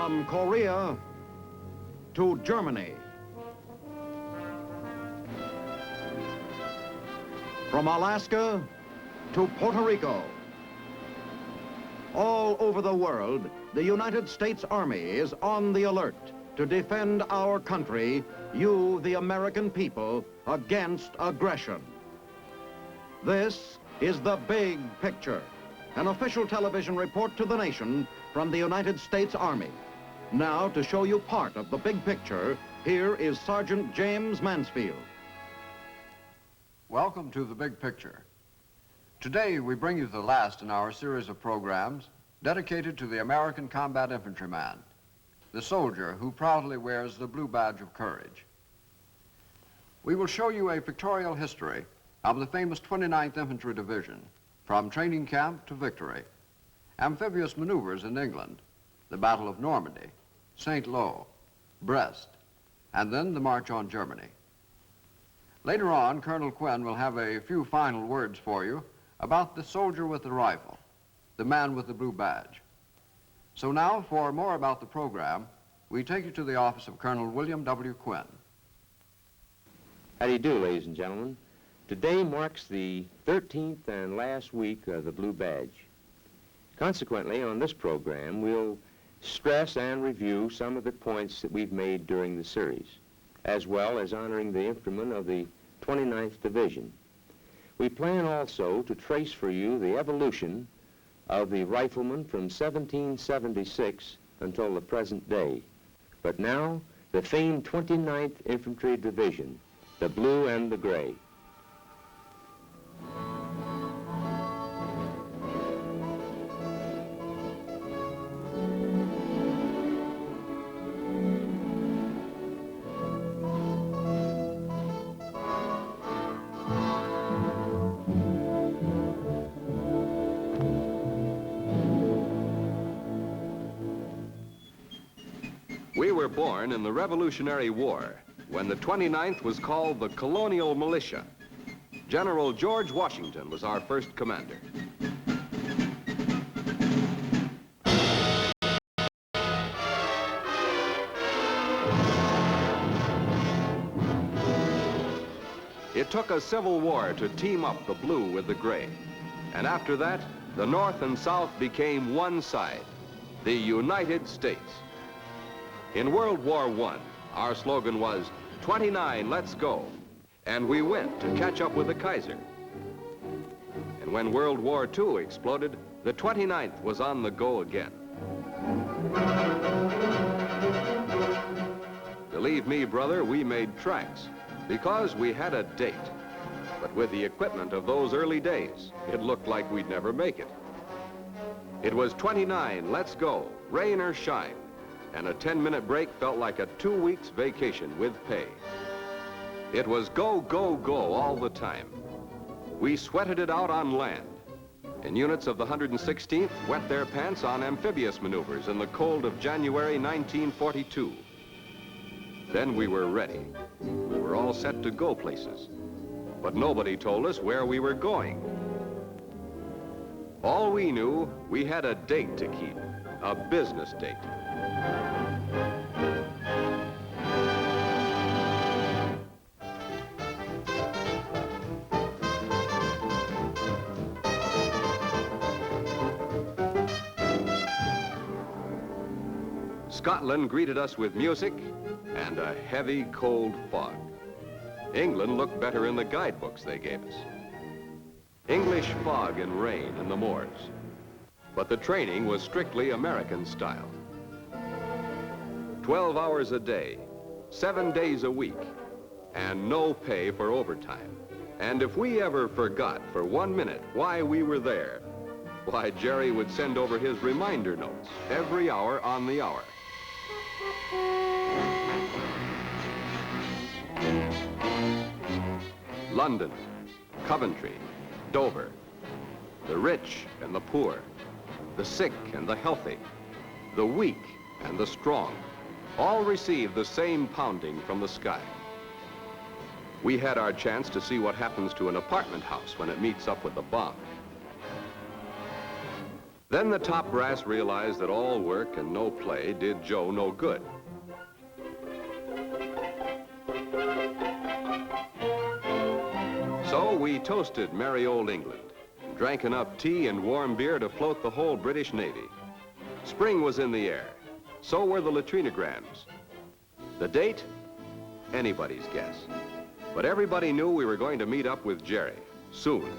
From Korea to Germany. From Alaska to Puerto Rico. All over the world, the United States Army is on the alert to defend our country, you, the American people, against aggression. This is The Big Picture, an official television report to the nation from the United States Army. Now, to show you part of the big picture, here is Sergeant James Mansfield. Welcome to The Big Picture. Today, we bring you the last in our series of programs dedicated to the American combat infantryman, the soldier who proudly wears the blue badge of courage. We will show you a pictorial history of the famous 29th Infantry Division, from training camp to victory, amphibious maneuvers in England, the Battle of Normandy, St. Lo, Brest, and then the march on Germany. Later on, Colonel Quinn will have a few final words for you about the soldier with the rifle, the man with the blue badge. So now, for more about the program, we take you to the office of Colonel William W. Quinn. How do you do, ladies and gentlemen? Today marks the 13th and last week of the blue badge. Consequently, on this program, we'll stress and review some of the points that we've made during the series, as well as honoring the infantrymen of the 29th Division. We plan also to trace for you the evolution of the rifleman from 1776 until the present day. But now, the famed 29th Infantry Division, the blue and the gray. We were born in the Revolutionary War, when the 29th was called the Colonial Militia. General George Washington was our first commander. It took a civil war to team up the blue with the gray. And after that, the North and South became one side, the United States. In World War I, our slogan was, 29, let's go. And we went to catch up with the Kaiser. And when World War II exploded, the 29th was on the go again. Believe me, brother, we made tracks because we had a date. But with the equipment of those early days, it looked like we'd never make it. It was 29, let's go, rain or shine. And a 10-minute break felt like a 2 weeks vacation with pay. It was go, go, go all the time. We sweated it out on land. And units of the 116th wet their pants on amphibious maneuvers in the cold of January 1942. Then we were ready. We were all set to go places. But nobody told us where we were going. All we knew, we had a date to keep, a business date. Scotland greeted us with music and a heavy, cold fog. England looked better in the guidebooks they gave us. English fog and rain in the moors. But the training was strictly American style. 12 hours a day, 7 days a week, and no pay for overtime. And if we ever forgot for 1 minute why we were there, why, Jerry would send over his reminder notes every hour on the hour. London, Coventry, Dover, the rich and the poor, the sick and the healthy, the weak and the strong, all receive the same pounding from the sky. We had our chance to see what happens to an apartment house when it meets up with a bomb. Then the top brass realized that all work and no play did Joe no good. So we toasted merry old England, and drank enough tea and warm beer to float the whole British Navy. Spring was in the air. So were the latrinograms. The date? Anybody's guess. But everybody knew we were going to meet up with Jerry, soon.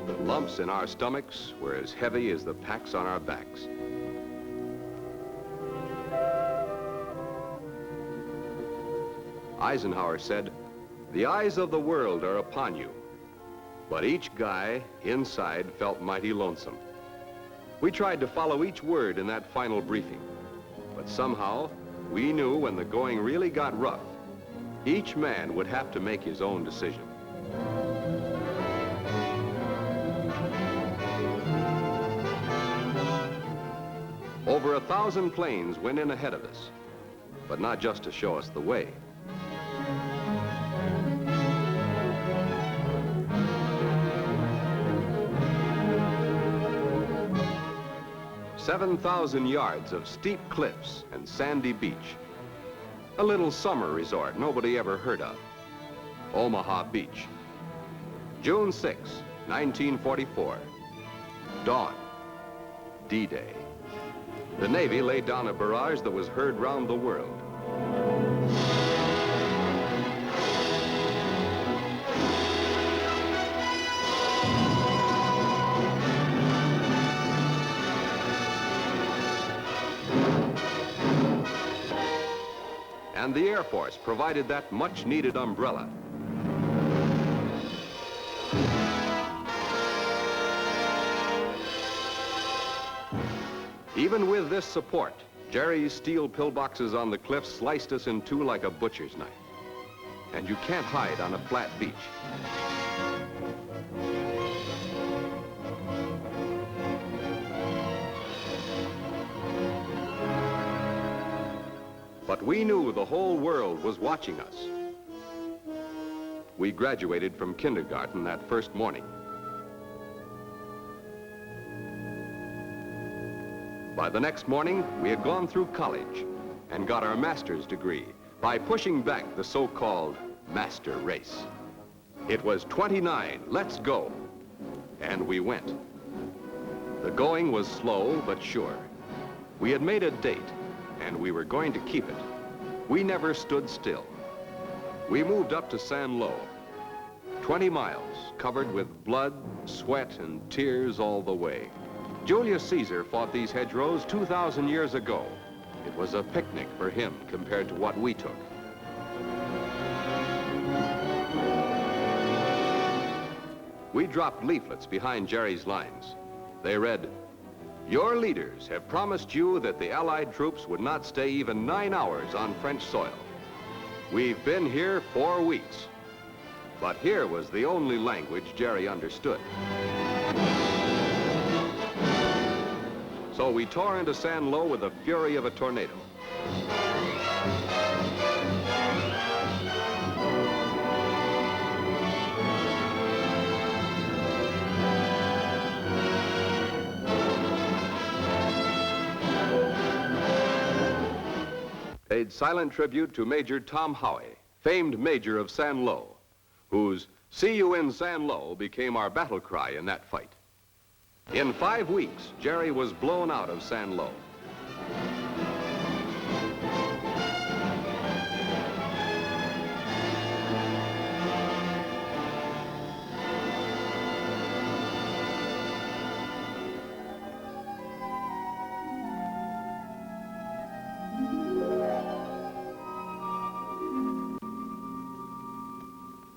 The lumps in our stomachs were as heavy as the packs on our backs. Eisenhower said, "The eyes of the world are upon you." But each guy inside felt mighty lonesome. We tried to follow each word in that final briefing, but somehow we knew when the going really got rough, each man would have to make his own decision. Over 1,000 planes went in ahead of us, but not just to show us the way. "7,000 yards of steep cliffs and sandy beach. A little summer resort nobody ever heard of. Omaha Beach. June 6, 1944. Dawn. D-Day. The Navy laid down a barrage that was heard round the world. And the Air Force provided that much-needed umbrella. Even with this support, Jerry's steel pillboxes on the cliff sliced us in two like a butcher's knife. And you can't hide on a flat beach. But we knew the whole world was watching us. We graduated from kindergarten that first morning. By the next morning, we had gone through college and got our master's degree by pushing back the so-called master race. It was 29, let's go. And we went. The going was slow but sure. We had made a date, and we were going to keep it. We never stood still. We moved up to San Lo, 20 miles covered with blood, sweat, and tears all the way. Julius Caesar fought these hedgerows 2,000 years ago. It was a picnic for him compared to what we took. We dropped leaflets behind Jerry's lines. They read, "Your leaders have promised you that the Allied troops would not stay even 9 hours on French soil. We've been here 4 weeks." But here was the only language Jerry understood. So we tore into San Lo with the fury of a tornado. Paid silent tribute to Major Tom Howe, famed Major of San Lo, whose "See you in San Lo" became our battle cry in that fight. In 5 weeks, Jerry was blown out of San Lo.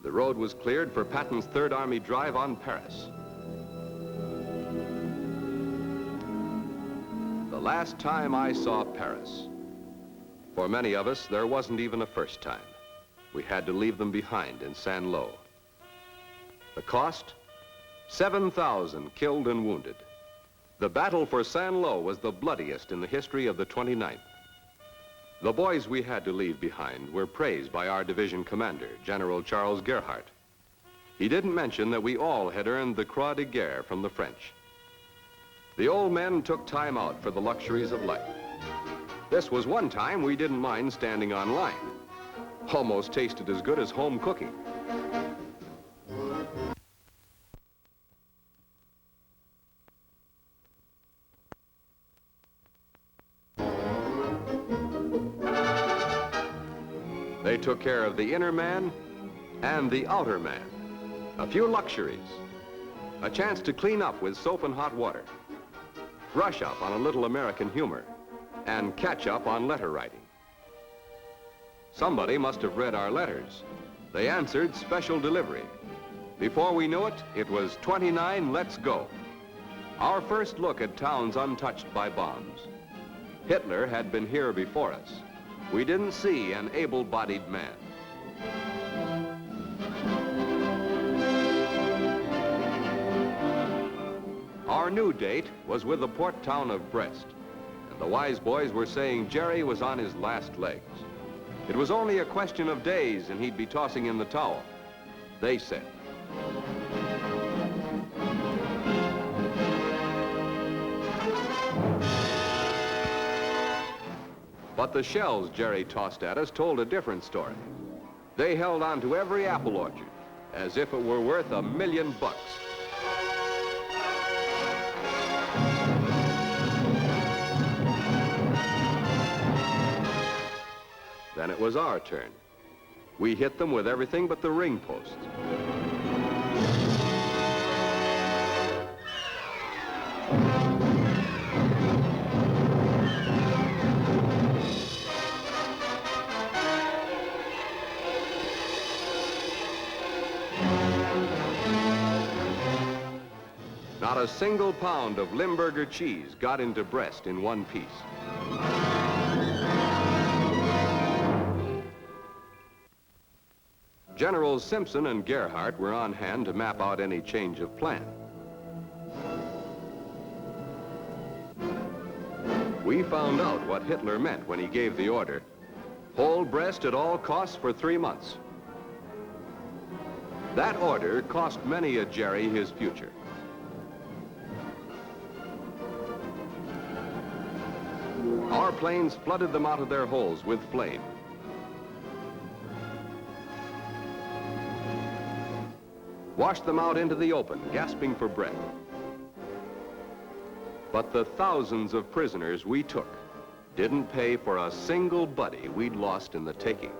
The road was cleared for Patton's Third Army drive on Paris. The last time I saw Paris. For many of us, there wasn't even a first time. We had to leave them behind in San Lo. The cost? 7,000 killed and wounded. The battle for San Lo was the bloodiest in the history of the 29th. The boys we had to leave behind were praised by our division commander, General Charles Gerhardt. He didn't mention that we all had earned the Croix de Guerre from the French. The old men took time out for the luxuries of life. This was one time we didn't mind standing on line. Almost tasted as good as home cooking. They took care of the inner man and the outer man. A few luxuries. A chance to clean up with soap and hot water. Brush up on a little American humor. And catch up on letter writing. Somebody must have read our letters. They answered special delivery. Before we knew it, it was 29, let's go. Our first look at towns untouched by bombs. Hitler had been here before us. We didn't see an able-bodied man. Our new date was with the port town of Brest, and the wise boys were saying Jerry was on his last legs. It was only a question of days and he'd be tossing in the towel. They said. But the shells Jerry tossed at us told a different story. They held on to every apple orchard as if it were worth $1 million. Then it was our turn. We hit them with everything but the ring posts. Not a single pound of Limburger cheese got into Brest in one piece. Generals Simpson and Gerhardt were on hand to map out any change of plan. We found out what Hitler meant when he gave the order. Hold Brest at all costs for 3 months. That order cost many a Jerry his future. Our planes flooded them out of their holes with flame. Washed them out into the open, gasping for breath. But the thousands of prisoners we took didn't pay for a single buddy we'd lost in the taking.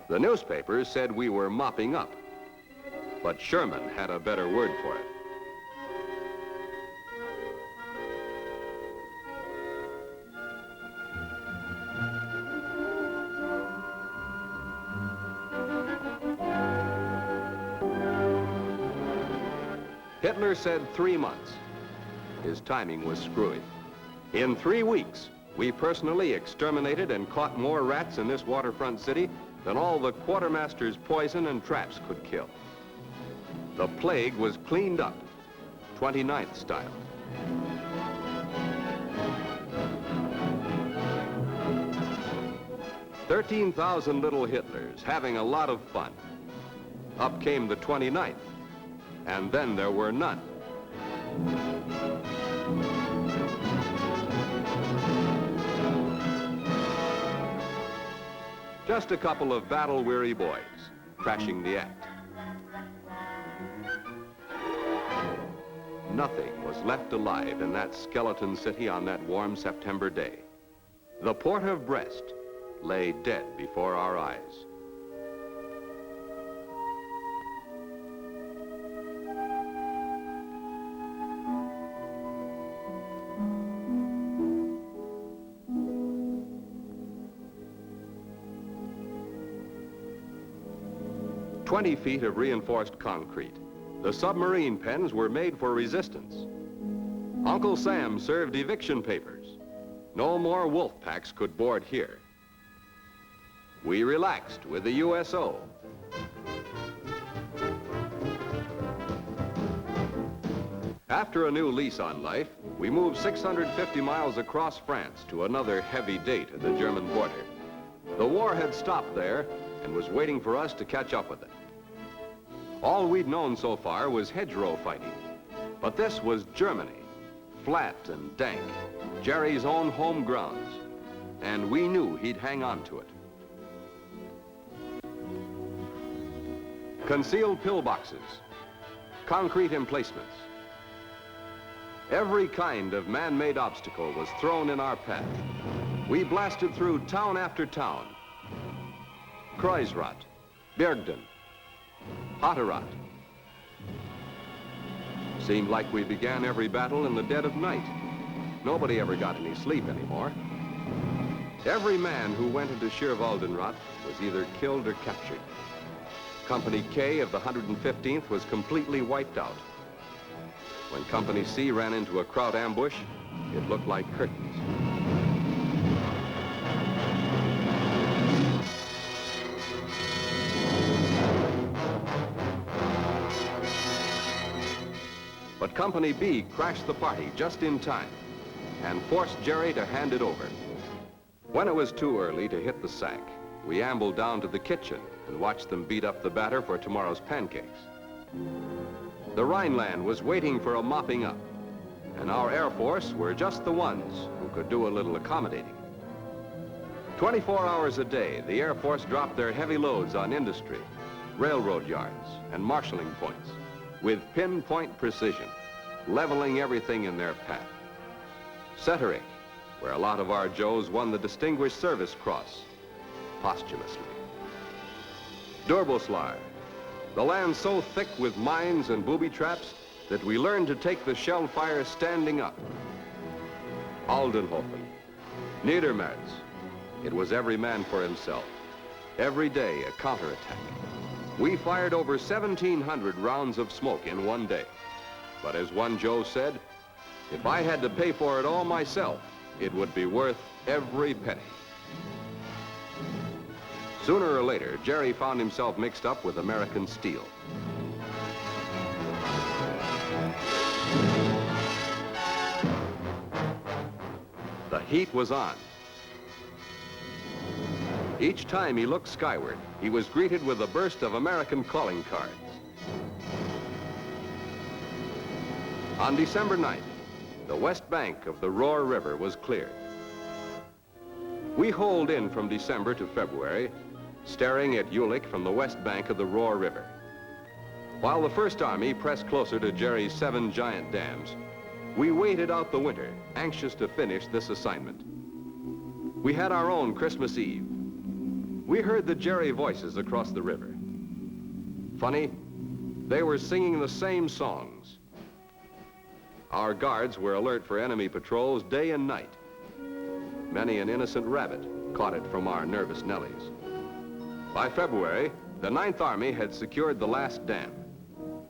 The newspapers said we were mopping up, but Sherman had a better word for it. Hitler said 3 months. His timing was screwy. In 3 weeks, we personally exterminated and caught more rats in this waterfront city than all the quartermaster's poison and traps could kill. The plague was cleaned up, 29th style. "13,000 little Hitlers having a lot of fun. Up came the 29th. And then there were none. Just a couple of battle-weary boys, crashing the act. Nothing was left alive in that skeleton city on that warm September day. The port of Brest lay dead before our eyes. "20 feet of reinforced concrete. The submarine pens were made for resistance. Uncle Sam served eviction papers. No more wolf packs could board here. We relaxed with the USO. After a new lease on life, we moved 650 miles across France to another heavy date at the German border. The war had stopped there, and was waiting for us to catch up with it. All we'd known so far was hedgerow fighting, but this was Germany, flat and dank, Jerry's own home grounds, and we knew he'd hang on to it. Concealed pillboxes, concrete emplacements. Every kind of man-made obstacle was thrown in our path. We blasted through town after town. Kreuzrath, Bergden, Hatterat. Seemed like we began every battle in the dead of night. Nobody ever got any sleep anymore. Every man who went into Schierwaldenrath was either killed or captured. Company K of the 115th was completely wiped out. When Company C ran into a Kraut ambush, it looked like curtains. But Company B crashed the party just in time and forced Jerry to hand it over. When it was too early to hit the sack, we ambled down to the kitchen and watched them beat up the batter for tomorrow's pancakes. The Rhineland was waiting for a mopping up, and our Air Force were just the ones who could do a little accommodating. 24 hours a day, the Air Force dropped their heavy loads on industry, railroad yards, and marshalling points with pinpoint precision, leveling everything in their path. Setterich, where a lot of our Joes won the Distinguished Service Cross, posthumously. Durbelslar, the land so thick with mines and booby traps that we learned to take the shell fire standing up. Aldenhofen, Niedermerz, it was every man for himself. Every day a counterattack. We fired over 1,700 rounds of smoke in one day. But as one Joe said, if I had to pay for it all myself, it would be worth every penny. Sooner or later, Jerry found himself mixed up with American steel. The heat was on. Each time he looked skyward, he was greeted with a burst of American calling cards. On December 9th, the west bank of the Rohr River was cleared. We holed in from December to February, staring at Jülich from the west bank of the Rohr River. While the First Army pressed closer to Jerry's 7 giant dams, we waited out the winter, anxious to finish this assignment. We had our own Christmas Eve. We heard the Jerry voices across the river. Funny, they were singing the same songs. Our guards were alert for enemy patrols day and night. Many an innocent rabbit caught it from our nervous Nellies. By February, the 9th Army had secured the last dam.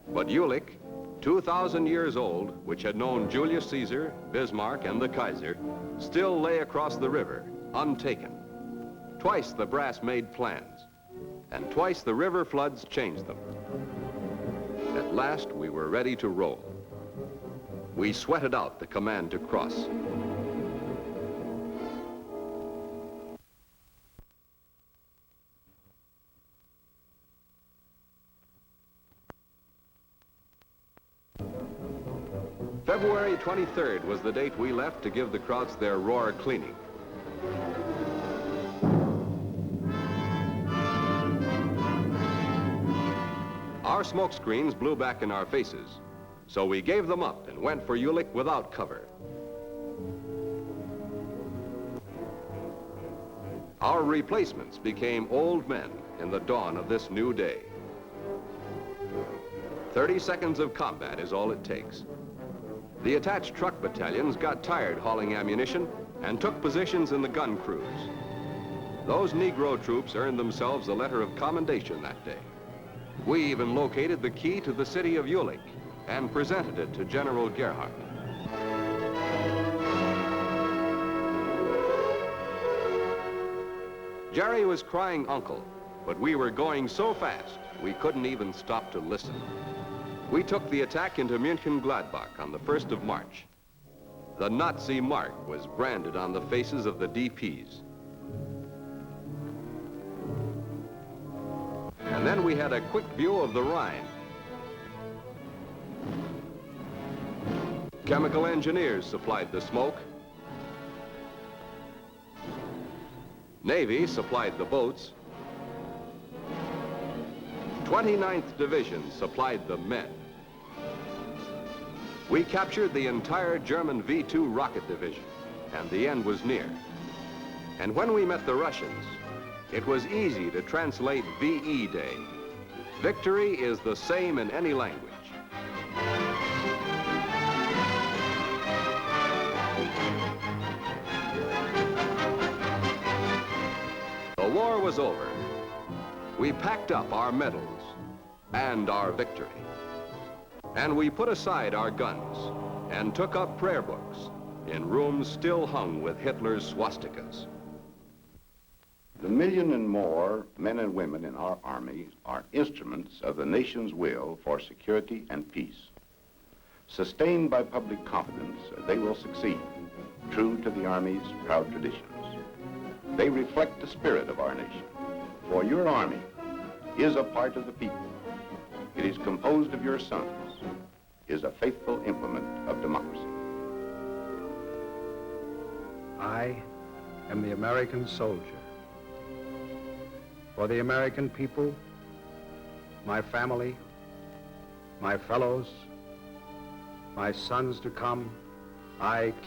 But Jülich, 2,000 years old, which had known Julius Caesar, Bismarck, and the Kaiser, still lay across the river, untaken. Twice the brass made plans, and twice the river floods changed them. At last, we were ready to roll. We sweated out the command to cross. February 23rd was the date we left to give the Krauts their Rohr cleaning. Our smoke screens blew back in our faces, so we gave them up and went for Jülich without cover. Our replacements became old men in the dawn of this new day. 30 seconds of combat is all it takes. The attached truck battalions got tired hauling ammunition and took positions in the gun crews. Those Negro troops earned themselves a letter of commendation that day. We even located the key to the city of Jülich and presented it to General Gerhardt. Jerry was crying uncle, but we were going so fast we couldn't even stop to listen. We took the attack into München-Gladbach on the 1st of March. The Nazi mark was branded on the faces of the DPs. And then we had a quick view of the Rhine. Chemical engineers supplied the smoke. Navy supplied the boats. 29th Division supplied the men. We captured the entire German V-2 rocket division, and the end was near. And when we met the Russians, it was easy to translate VE Day. Victory is the same in any language. The war was over. We packed up our medals and our victory. And we put aside our guns and took up prayer books in rooms still hung with Hitler's swastikas. The million and more men and women in our army are instruments of the nation's will for security and peace. Sustained by public confidence, they will succeed, true to the Army's proud traditions. They reflect the spirit of our nation, for your Army is a part of the people. It is composed of your sons, is a faithful implement of democracy. I am the American soldier. For the American people, my family, my fellows, my sons to come, I